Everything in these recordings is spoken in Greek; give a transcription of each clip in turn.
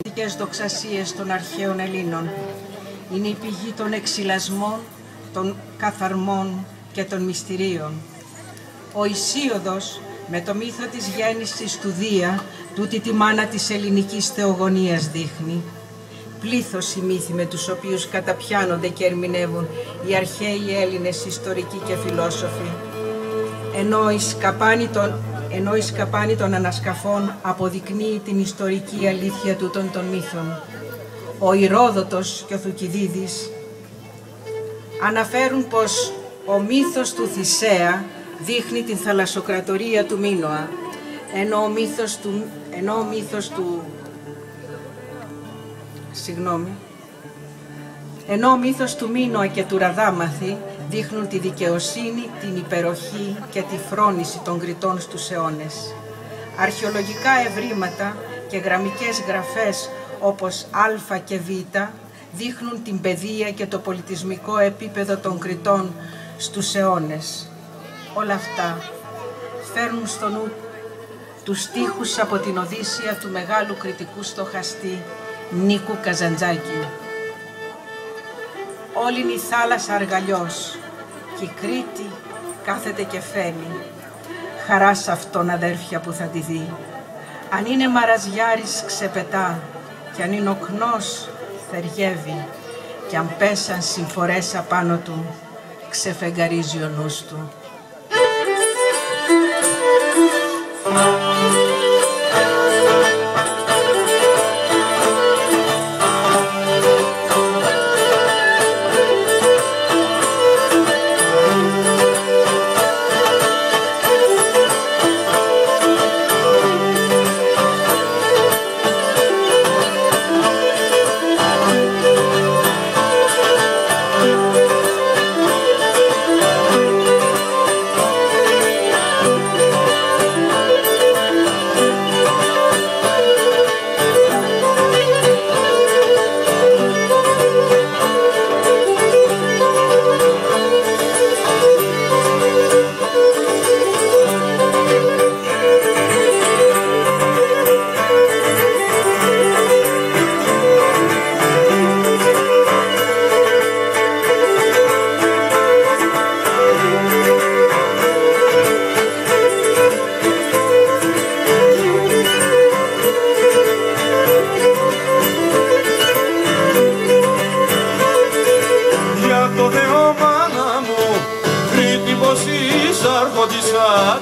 πολιτικές δοξασίες των αρχαίων Ελλήνων. Είναι η πηγή των εξυλασμών, των καθαρμών και των μυστηρίων. Ο Ησίωδος, με το μύθο της γέννησης του Δία, τούτη τη μάνα της ελληνικής θεογονίας δείχνει. Πλήθος οι μύθοι με τους οποίους καταπιάνονται και ερμηνεύουν οι αρχαίοι Έλληνες ιστορικοί και φιλόσοφοι. Ενώ η σκαπάνη των ανασκαφών αποδεικνύει την ιστορική αλήθεια τούτων των μύθων. Ο Ηρόδοτος και ο Θουκυδίδης αναφέρουν πως ο μύθος του Θησέα δείχνει την θαλασσοκρατορία του Μίνωα, ενώ ο μύθος του Μίνωα και του Ραδάμαθη δείχνουν τη δικαιοσύνη, την υπεροχή και τη φρόνηση των Κρητών στους αιώνες. Αρχαιολογικά ευρήματα και γραμμικές γραφές όπως Α και Β δείχνουν την παιδεία και το πολιτισμικό επίπεδο των Κρητών στους αιώνες. Όλα αυτά φέρνουν στο νου τους στίχους από την Οδύσσεια του μεγάλου κριτικού στοχαστή Νίκου Καζαντζάκη. Όλη η θάλασσα αργαλιός και η Κρήτη κάθεται και φαίνει. Χαρά σ' αυτόν αδέρφια που θα τη δει. Αν είναι μαραζιάρης ξεπετά κι αν είναι οκνός θεριεύει κι αν πέσαν συμφορές απάνω του ξεφεγγαρίζει ο νους του.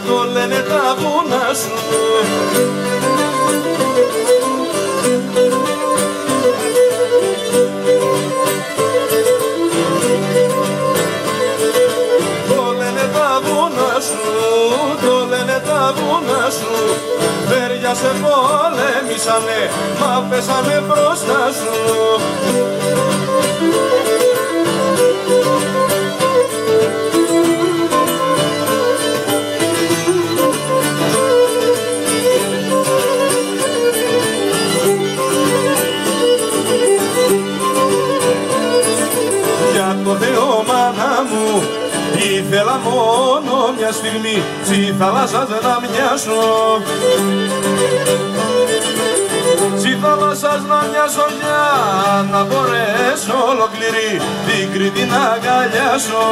Το λένε τα βουνά σου. Το λένε τα βουνά σου, το λένε τα βουνά σου. Βέρια σε πολέμησανε, μα πέσανε μπροστά σου. Το Θεό μάνα μου, ήθελα μόνο μια στιγμή στη θάλασσα να μοιάσω. Στη θάλασσα να μοιάσω για να μπορέσω ολοκληρή την Κρήτη να αγκαλιάσω.